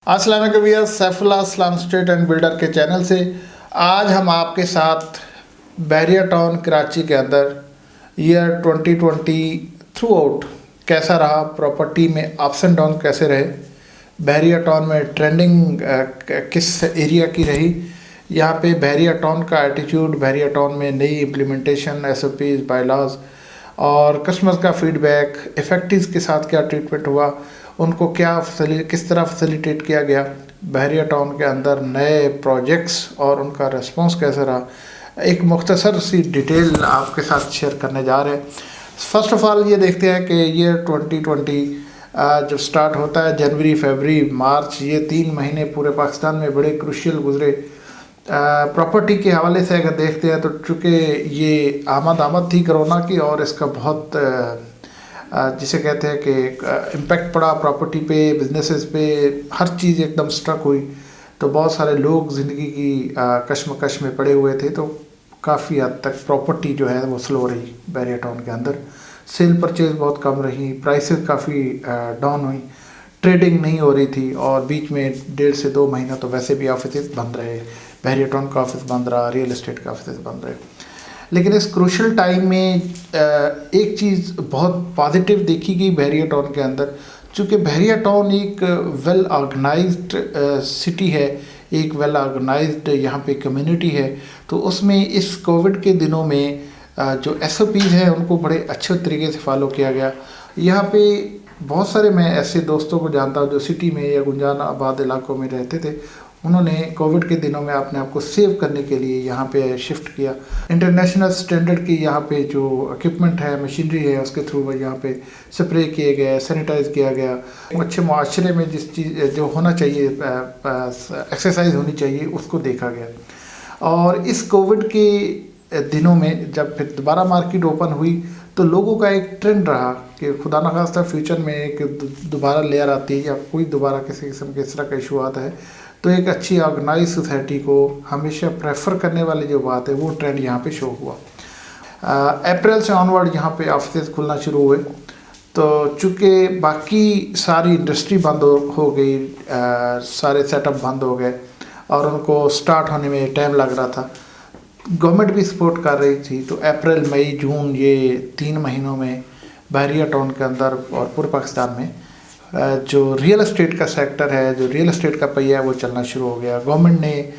अस्सलाम वालेकुम भैया, सैफुल्लाह इस्लाम स्टेट एंड बिल्डर के चैनल से आज हम आपके साथ बहरिया टाउन कराची के अंदर ईयर 2020 थ्रू आउट कैसा रहा, प्रॉपर्टी में अप्स एंड डाउन कैसे रहे, बहरिया टाउन में ट्रेंडिंग किस एरिया की रही, यहाँ पे बहरिया टाउन का एटीट्यूड, बहरिया टाउन में नई इम्प्लीमेंटेशन, SOPs, बायलॉज और कस्टमर्स का फीडबैक, इफेक्टिव्स के साथ क्या ट्रीटमेंट हुआ, उनको किस तरह फैसिलिटेट किया गया, बहरिया टाउन के अंदर नए प्रोजेक्ट्स और उनका रिस्पांस कैसा रहा, एक मुख्तसर सी डिटेल आपके साथ शेयर करने जा रहे हैं। फर्स्ट ऑफ ऑल ये देखते हैं कि ये 2020 जब स्टार्ट होता है, जनवरी, फरवरी, मार्च, ये 3 महीने पूरे पाकिस्तान में बड़े क्रूशियल गुजरे। प्रॉपर्टी के हवाले से अगर देखते हैं तो चूँकि ये आमद थी कोरोना की और इसका बहुत जिसे कहते हैं कि इम्पेक्ट पड़ा प्रॉपर्टी पे, बिजनेसेस पे, हर चीज़ एकदम स्ट्रक हुई, तो बहुत सारे लोग ज़िंदगी की कश्मकश में पड़े हुए थे, तो काफ़ी हद तक प्रॉपर्टी जो है वो स्लो रही बहरिया टाउन के अंदर। सेल परचेज बहुत कम रही, प्राइसेस काफ़ी डाउन हुई, ट्रेडिंग नहीं हो रही थी और बीच में 1.5 से 2 महीना तो वैसे भी ऑफिस बंद रहे, बहरिया टाउन का ऑफिस बंद रहा, रियल एस्टेट का ऑफिस बंद रहे। लेकिन इस क्रूशल टाइम में एक चीज़ बहुत पॉजिटिव देखी गई बहरिया टाउन के अंदर, चूँकि बहरिया टाउन एक वेल ऑर्गेनाइज्ड सिटी है, एक वेल ऑर्गेनाइज्ड यहाँ पे कम्युनिटी है, तो उसमें इस कोविड के दिनों में जो SOPs हैं उनको बड़े अच्छे तरीके से फॉलो किया गया। यहाँ पे बहुत सारे मैं ऐसे दोस्तों को जानता हूँ जो सिटी में या गुंजान आबाद इलाकों में रहते थे, उन्होंने कोविड के दिनों में अपने आप को सेव करने के लिए यहाँ पे शिफ्ट किया। इंटरनेशनल स्टैंडर्ड की यहाँ पे जो इक्विपमेंट है, मशीनरी है, उसके थ्रू वो यहाँ पे स्प्रे किए गए, सैनिटाइज किया गया। अच्छे मुआशरे में जिस चीज़ जो होना चाहिए, एक्सरसाइज होनी चाहिए, उसको देखा गया। और इस कोविड के दिनों में जब फिर दोबारा मार्केट ओपन हुई तो लोगों का एक ट्रेंड रहा कि खुदा न खास्ता फ्यूचर में एक दोबारा लेयर आती है या कोई दोबारा किसी किस्म के इस तरह का इशू आता है, तो एक अच्छी ऑर्गेनाइज सोसाइटी को हमेशा प्रेफर करने वाली जो बात है वो ट्रेंड यहाँ पे शो हुआ। अप्रैल से ऑनवर्ड यहाँ पे ऑफिस खुलना शुरू हुए, तो चूँकि बाकी सारी इंडस्ट्री बंद हो गई, सारे सेटअप बंद हो गए और उनको स्टार्ट होने में टाइम लग रहा था, गवर्नमेंट भी सपोर्ट कर रही थी, तो अप्रैल, मई, जून, ये 3 महीनों में बहरिया टाउन के अंदर और पूरे पाकिस्तान में जो रियल एस्टेट का सेक्टर है, जो रियल एस्टेट का पहिया है, वो चलना शुरू हो गया। गवर्नमेंट ने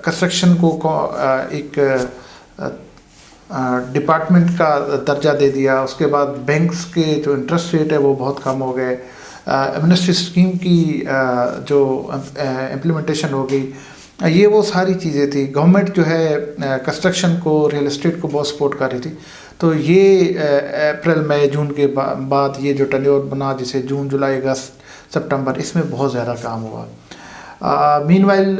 कंस्ट्रक्शन को एक डिपार्टमेंट का दर्जा दे दिया। उसके बाद बैंक्स के जो इंटरेस्ट रेट है वो बहुत कम हो गए। एमनेस्टी स्कीम की जो इम्प्लीमेंटेशन हो गई, ये वो सारी चीज़ें थी। गवर्नमेंट जो है कंस्ट्रक्शन को, रियल एस्टेट को बहुत सपोर्ट कर रही थी। तो ये अप्रैल, मई, जून के बाद ये जो टर्नओवर बना, जिसे जून, जुलाई, अगस्त, सितंबर, इसमें बहुत ज़्यादा काम हुआ। मीनवाइल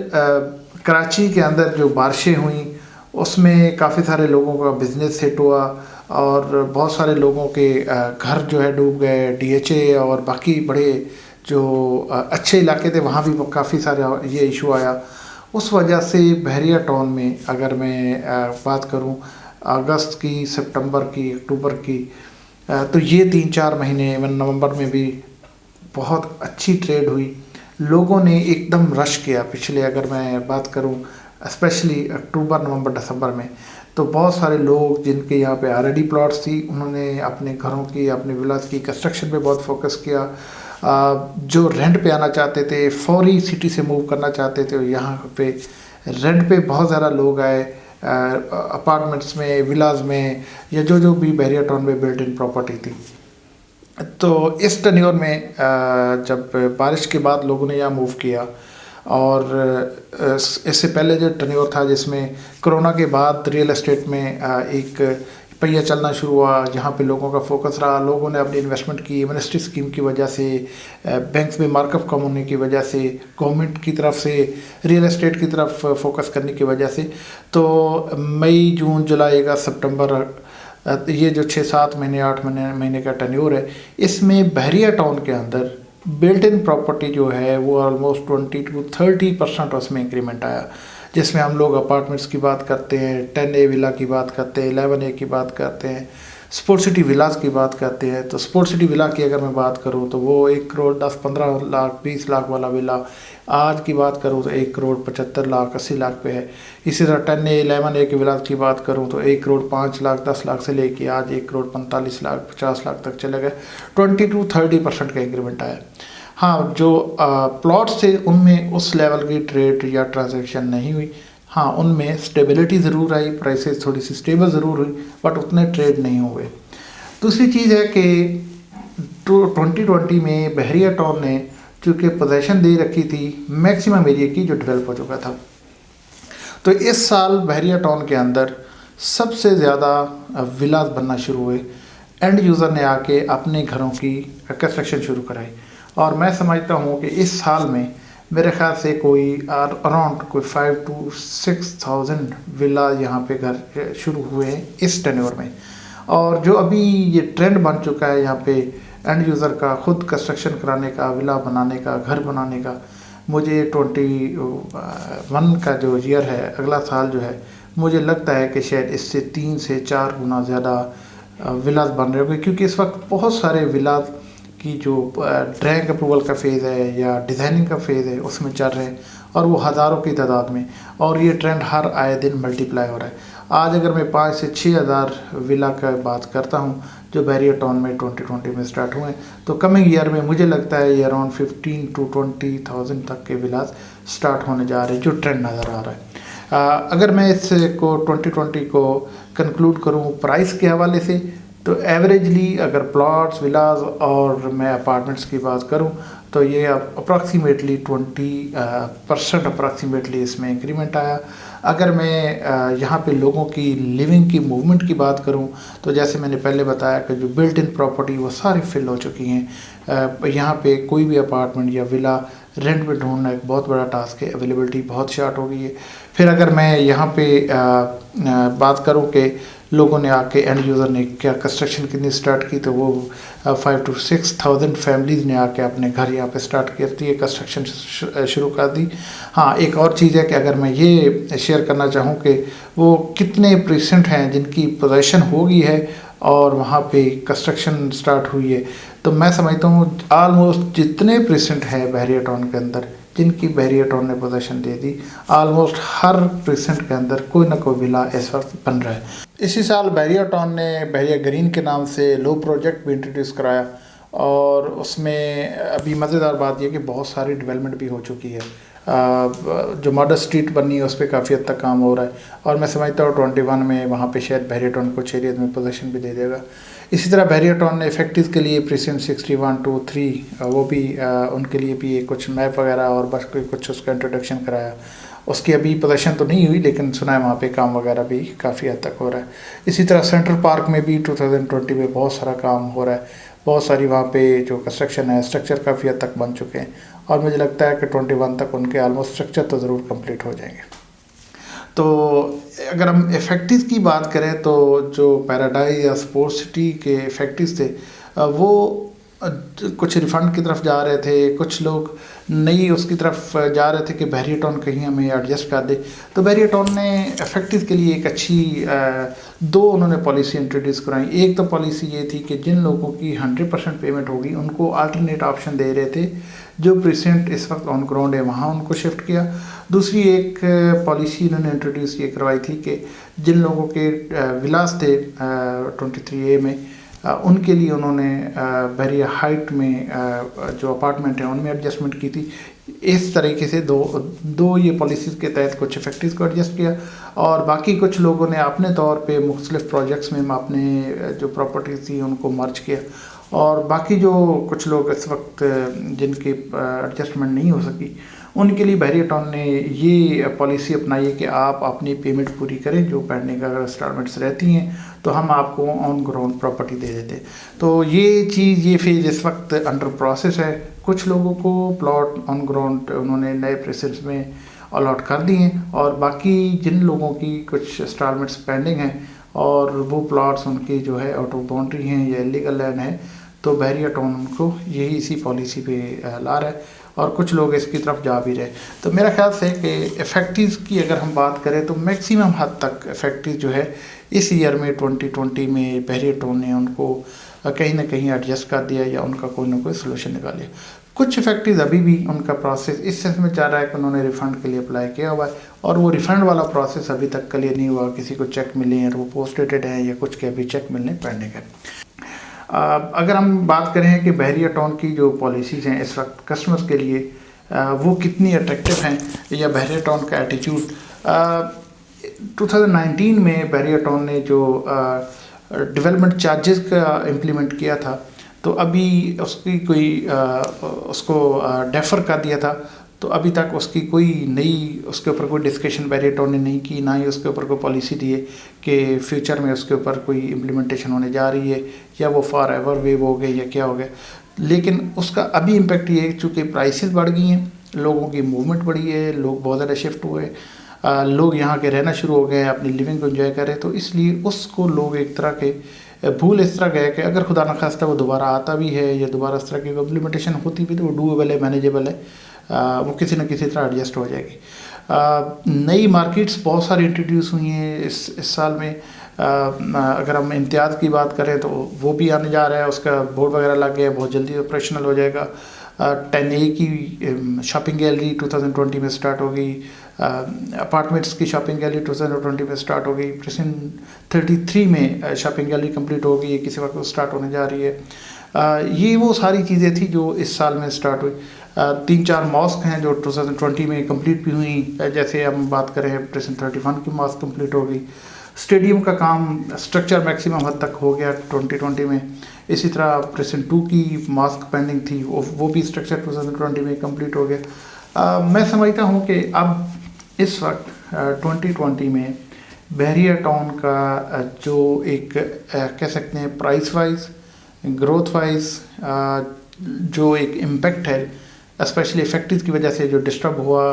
कराची के अंदर जो बारिशें हुई उसमें काफ़ी सारे लोगों का बिज़नेस हिट हुआ और बहुत सारे लोगों के घर जो है डूब गए। DHA और बाकी बड़े जो अच्छे इलाके थे वहाँ भी काफ़ी सारे ये इशू आया। उस वजह से बहरिया टाउन में अगर मैं बात करूं अगस्त की, सितंबर की, अक्टूबर की, तो ये 3-4 महीने, नवंबर में भी बहुत अच्छी ट्रेड हुई। लोगों ने एकदम रश किया। पिछले अगर मैं बात करूं स्पेशली अक्टूबर, नवंबर, दिसंबर में, तो बहुत सारे लोग जिनके यहाँ पे ऑलरेडी प्लॉट्स थी, उन्होंने अपने घरों की, अपने विलास की कंस्ट्रक्शन पे बहुत फोकस किया। जो रेंट पे आना चाहते थे, फौरी सिटी से मूव करना चाहते थे, यहाँ पे रेंट पे बहुत ज़्यादा लोग आए, अपार्टमेंट्स में, विलाज में, या जो भी बहरिया टाउन में बिल्ट इन प्रॉपर्टी थी। तो इस टर्नओवर में जब बारिश के बाद लोगों ने यहाँ मूव किया और इससे पहले जो टर्नओवर था जिसमें कोरोना के बाद रियल एस्टेट में एक पहिया चलना शुरू हुआ, जहाँ पे लोगों का फोकस रहा, लोगों ने अपनी इन्वेस्टमेंट की, एमनेस्टी स्कीम की वजह से, बैंक्स में मार्कअप कम होने की वजह से, गवर्नमेंट की तरफ से रियल एस्टेट की तरफ फोकस करने की वजह से, तो मई, जून, जुलाई, अगस्त, सितंबर, ये जो 6-7 महीने, 8 महीने का टर्नओवर है, इसमें बहरिया टाउन के अंदर बिल्ट इन प्रॉपर्टी जो है वो ऑलमोस्ट 20 to 30% उसमें इंक्रीमेंट आया, जिसमें हम लोग अपार्टमेंट्स की बात करते हैं, 10A विला की बात करते हैं, 11A की बात करते हैं, स्पोर्ट सिटी विलास की बात करते हैं तो स्पोर्ट सिटी विला की अगर मैं बात करूं तो वो 1 करोड़ 10 15 लाख 20 लाख वाला विला आज की बात करूं तो 1 करोड़ 75 लाख 80 लाख पे है। इसी तरह 10A 11A के विलास की बात करूं तो 1 करोड़ 5 लाख 10 लाख से लेके आज 1 करोड़ 45 लाख 50 लाख तक चले गए। 20 to 30% का इंक्रीमेंट आया। हाँ, जो प्लॉट्स थे उनमें उस लेवल की ट्रेड या ट्रांजैक्शन नहीं हुई। हाँ, उनमें स्टेबिलिटी ज़रूर आई, प्राइसेस थोड़ी सी स्टेबल ज़रूर हुई, बट उतने ट्रेड नहीं हुए। दूसरी चीज़ है कि 2020 में बहरिया टाउन ने चूँकि पोजीशन दे रखी थी मैक्सिमम एरिया की जो डेवलप हो चुका था, तो इस साल बहरिया टाउन के अंदर सबसे ज़्यादा विलास बनना शुरू हुए। एंड यूज़र ने आके अपने घरों की कंस्ट्रक्शन शुरू कराई और मैं समझता हूँ कि इस साल में मेरे ख्याल से कोई अराउंड कोई 5 to 6,000 विला यहाँ पे घर शुरू हुए हैं इस टेन्योर में। और जो अभी ये ट्रेंड बन चुका है यहाँ पे एंड यूज़र का खुद कंस्ट्रक्शन कराने का, विला बनाने का, घर बनाने का, मुझे 21 का जो ईयर है, अगला साल जो है, मुझे लगता है कि शायद इससे 3 से 4 गुना ज़्यादा विलास बन रहे होंगे, क्योंकि इस वक्त बहुत सारे विलास की जो ड्रैग अप्रूवल का फ़ेज़ है या डिज़ाइनिंग का फ़ेज़ है उसमें चल रहे हैं और वो हज़ारों की तादाद में, और ये ट्रेंड हर आए दिन मल्टीप्लाई हो रहा है। आज अगर मैं 5 से 6 हज़ार विला का बात करता हूँ जो बैरियर टाउन में 2020 में स्टार्ट हुए हैं, तो कमिंग ईयर में मुझे लगता है ये अराउंड 15 to 20,000 तक के विलास स्टार्ट होने जा रहे हैं, जो ट्रेंड नज़र आ रहा है। अगर मैं इसको 2020 को कंक्लूड करूँ प्राइस के हवाले से, तो एवरेजली अगर प्लॉट्स, विलास और मैं अपार्टमेंट्स की बात करूं तो ये अप्रॉक्सीमेटली 20% अप्रॉक्सीमेटली इसमें इंक्रीमेंट आया। अगर मैं यहाँ पे लोगों की लिविंग की मूवमेंट की बात करूँ तो जैसे मैंने पहले बताया कि जो बिल्ट इन प्रॉपर्टी वो सारी फिल हो चुकी हैं। यहाँ पे कोई भी अपार्टमेंट या विला रेंट पे ढूंढना एक बहुत बड़ा टास्क है, अवेलेबिलिटी बहुत शार्ट हो गई है। फिर अगर मैं यहाँ पे बात करूँ कि लोगों ने आके एंड यूज़र ने क्या कंस्ट्रक्शन कितनी स्टार्ट की, तो वो 5 to 6,000 फैमिलीज़ ने आके अपने घर यहाँ पे स्टार्ट करती है, कंस्ट्रक्शन शुरू कर दी। हाँ, एक और चीज़ है कि अगर मैं ये शेयर करना चाहूँ कि वो कितने % हैं जिनकी पोजीशन हो गई है और वहाँ पे कंस्ट्रक्शन स्टार्ट हुई है, तो मैं समझता हूँ आलमोस्ट जितने % है बहरिया टाउन के अंदर जिनकी बहरिया टाउन ने पोजीशन दे दी, आलमोस्ट हर % के अंदर कोई ना कोई विला इस वक्त बन रहा है। इसी साल बहरिया टाउन ने बहरिया ग्रीन के नाम से लो प्रोजेक्ट भी इंट्रोड्यूस कराया और उसमें अभी मज़ेदार बात यह कि बहुत सारी डेवलपमेंट भी हो चुकी है। जो मॉडल स्ट्रीट बनी है उस पर काफ़ी हद तक काम हो रहा है और मैं समझता हूँ 21 में वहाँ पे शायद बहरिया टाउन कुछ एरिया में पोजीशन भी दे देगा। इसी तरह बहरिया टाउन ने इफेक्टिव के लिए प्रीसेंट 61 to 3 वो भी उनके लिए भी कुछ मैप वगैरह और बस कुछ उसका इंट्रोडक्शन कराया। उसकी अभी पोजीशन तो नहीं हुई लेकिन सुना है वहाँ पे काम वगैरह भी काफ़ी हद तक हो रहा है। इसी तरह सेंट्रल पार्क में भी 2020 में बहुत सारा काम हो रहा है, बहुत सारी वहाँ पे जो कंस्ट्रक्शन है, स्ट्रक्चर काफ़ी हद तक बन चुके हैं और मुझे लगता है कि 21 तक उनके ऑलमोस्ट स्ट्रक्चर तो ज़रूर कंप्लीट हो जाएंगे। तो अगर हम इफेक्टिव की बात करें तो जो पैराडाइज या स्पोर्ट्स सिटी के इफेक्टिव थे वो कुछ रिफ़ंड की तरफ जा रहे थे, कुछ लोग नई उसकी तरफ जा रहे थे कि बहरिया टाउन कहीं हमें एडजस्ट कर दे। तो बहरिया टाउन ने इफेक्टिव के लिए एक अच्छी दो उन्होंने पॉलिसी इंट्रोड्यूस कराई। एक तो पॉलिसी ये थी कि जिन लोगों की 100% पेमेंट होगी उनको अल्टरनेट ऑप्शन दे रहे थे, जो प्रीसेंट इस वक्त ऑन ग्राउंड है वहाँ उनको शिफ्ट किया। दूसरी एक पॉलिसी इन्होंने इंट्रोड्यूस ये करवाई थी कि जिन लोगों के विलास थे 23A में उनके लिए उन्होंने बहरिया हाइट में जो अपार्टमेंट है उनमें एडजस्टमेंट की थी। इस तरीके से दो ये पॉलिसीज़ के तहत कुछ इफेक्टिव को एडजस्ट किया और बाकी कुछ लोगों ने अपने तौर पे मुख्तलिफ प्रोजेक्ट्स में अपने जो प्रॉपर्टीज़ थी उनको मर्ज किया और बाकी जो कुछ लोग इस वक्त जिनकी एडजस्टमेंट नहीं हो सकी उनके लिए बहरिया टाउन ने ये पॉलिसी अपनाई है कि आप अपनी पेमेंट पूरी करें, जो पेंडिंग अगर इंस्टॉलमेंट्स रहती हैं तो हम आपको ऑन ग्राउंड प्रॉपर्टी दे देते। तो ये चीज़ ये फेज इस वक्त अंडर प्रोसेस है। कुछ लोगों को प्लॉट ऑन ग्राउंड उन्होंने नए प्रेसेस में अलॉट कर दिए हैं और बाकी जिन लोगों की कुछ इंस्टॉलमेंट्स पेंडिंग हैं और वो प्लॉट्स उनके जो है आउट ऑफ बाउंड्री हैं या इलीगल लैंड है, तो बहरिया टाउन उनको यही इसी पॉलिसी पे ला रहा है और कुछ लोग इसकी तरफ जा भी रहे। तो मेरा ख्याल से कि इफेक्टिव की अगर हम बात करें तो मैक्सिमम हद तक इफेक्टिव जो है इस ईयर में 2020 में बहरिया टाउन ने उनको कहीं ना कहीं एडजस्ट कर दिया या उनका कोई ना कोई सोल्यूशन निकाले। कुछ इफेक्टिव अभी भी उनका प्रोसेस इस सेंस में चल रहा है कि उन्होंने रिफ़ंड के लिए अप्लाई किया हुआ है और वो रिफ़ंड वाला प्रोसेस अभी तक क्लियर नहीं हुआ। किसी को चेक मिले हैं वो पोस्ट डेटेड है या कुछ के अभी चेक मिलने पेंडिंग है। अगर हम बात करें कि बहरिया टाउन की जो पॉलिसीज़ हैं इस वक्त कस्टमर्स के लिए वो कितनी अट्रैक्टिव हैं या बहरिया टाउन का एटीट्यूड 2019 में बहरिया टाउन ने जो डेवलपमेंट चार्जेस का इम्प्लीमेंट किया था तो अभी उसकी कोई उसको डेफर कर दिया था। तो अभी तक उसकी कोई नई उसके ऊपर कोई डिस्कशन बहरिया टाउन ने नहीं की, ना ही उसके ऊपर कोई पॉलिसी दी है कि फ्यूचर में उसके ऊपर कोई इम्प्लीमेंटेशन होने जा रही है या वो फॉर एवर वेव हो गए या क्या हो गया। लेकिन उसका अभी इम्पेक्ट ये है चूँकि प्राइसेस बढ़ गई हैं, लोगों की मूवमेंट बढ़ी है, लोग बहुत ज़्यादा शिफ्ट हुए, लोग यहाँ के रहना शुरू हो गए, अपनी लिविंग को एंजॉय करें। तो इसलिए उसको लोग एक तरह के भूल इस तरह गए कि अगर खुदा न खास्ता वो दोबारा आता भी है या दोबारा इस तरह की इम्प्लीमेंटेशन होती भी तो वो डूएबल है, मैनेजेबल है, वो किसी न किसी तरह एडजस्ट हो जाएगी। नई मार्केट्स बहुत सारी इंट्रोड्यूस हुई हैं इस साल में। अगर हम इम्तियाज़ की बात करें तो वो भी आने जा रहा है, उसका बोर्ड वगैरह लग गया है, बहुत जल्दी ऑपरेशनल हो जाएगा। 10A की शॉपिंग गैलरी 2020 में स्टार्ट होगी, अपार्टमेंट्स की शॉपिंग गैलरी 2020 में स्टार्ट होगी, प्रेजेंट 33 में शॉपिंग गैलरी कंप्लीट होगी, ये किसी वक्त स्टार्ट होने जा रही है। ये वो सारी चीज़ें थी जो इस साल में स्टार्ट हुई। 3-4 मॉस्क हैं जो 2020 में कंप्लीट भी हुई, जैसे हम बात करें प्रेजेंट 31 की मॉस्क कंप्लीट होगी। स्टेडियम का काम स्ट्रक्चर मैक्सिमम हद तक हो गया 2020 में। इसी तरह प्रेजेंट 2 की मॉस्क पेंडिंग थी, वो भी स्ट्रक्चर 2020 में कंप्लीट हो गया। मैं समझता हूँ कि अब इस वक्त 2020 में बहरिया टाउन का जो एक कह सकते हैं प्राइस वाइज, ग्रोथ वाइज जो एक इम्पेक्ट है, स्पेशली इफेक्टिव की वजह से जो डिस्टर्ब हुआ,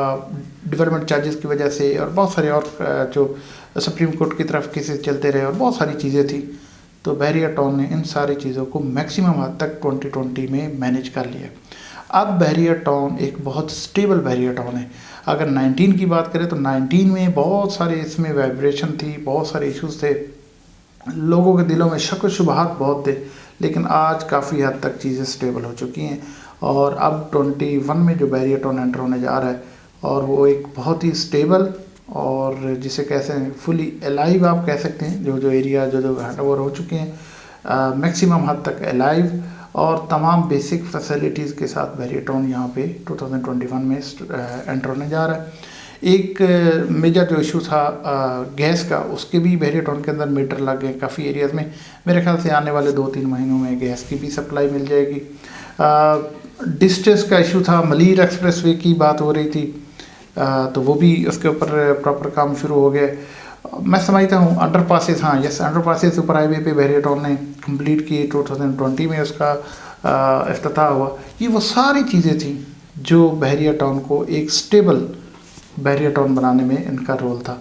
डेवलपमेंट चार्जेस की वजह से और बहुत सारे और जो सुप्रीम कोर्ट की तरफ केसेस चलते रहे और बहुत सारी चीज़ें थी, तो बहरिया टाउन ने इन सारी चीज़ों को मैक्सिमम हद तक 2020 में मैनेज कर लिया। अब बहरिया टाउन एक बहुत स्टेबल बहरिया टाउन है। अगर 19 की बात करें तो 19 में बहुत सारे इसमें वाइब्रेशन थी, बहुत सारे इश्यूज थे, लोगों के दिलों में शक व शुबहात बहुत थे, लेकिन आज काफ़ी हद तक चीज़ें स्टेबल हो चुकी हैं। और अब 21 में जो बहरिया टाउन एंटर होने जा रहा है और वो एक बहुत ही स्टेबल और जिसे कैसे फुली अलाइव आप कह सकते हैं, जो जो एरिया जो हैंड ओवर हो चुके हैं मैक्सिमम हद तक अलाइव और तमाम बेसिक फैसिलिटीज़ के साथ बहरिया टाउन यहाँ पे 2021 में एंटर होने जा रहा है। एक मेजर जो इशू था गैस का, उसके भी बहरिया टाउन के अंदर मीटर लग गए काफ़ी एरियाज़ में। मेरे ख्याल से आने वाले 2-3 महीनों में गैस की भी सप्लाई मिल जाएगी। डिस्टेंस का इशू था, मलीर एक्सप्रेसवे की बात हो रही थी, तो वो भी उसके ऊपर प्रॉपर काम शुरू हो गया। मैं समझता हूँ अंडर पासेस, हाँ yes, under passes super highway पे बहरिया टाउन ने कंप्लीट किए, 2020 में उसका इफ्तिताह हुआ। ये वो सारी चीज़ें थी जो बहरिया टाउन को एक स्टेबल बहरिया टाउन बनाने में इनका रोल था।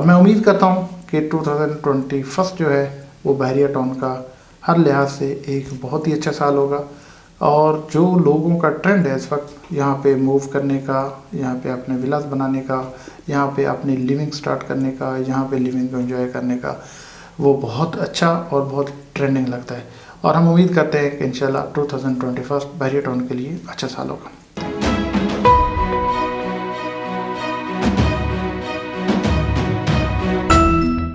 मैं उम्मीद करता हूँ कि 2021 जो है वो बहरिया टाउन का हर लिहाज से एक बहुत ही अच्छा साल होगा और जो लोगों का ट्रेंड है इस वक्त यहाँ पे मूव करने का, यहाँ पे अपने विलास बनाने का, यहाँ पे अपनी लिविंग स्टार्ट करने का, यहाँ पे लिविंग को एंजॉय करने का, वो बहुत अच्छा और बहुत ट्रेंडिंग लगता है। और हम उम्मीद करते हैं कि इंशाल्लाह 2021 बहरिया टाउन के लिए अच्छा साल होगा।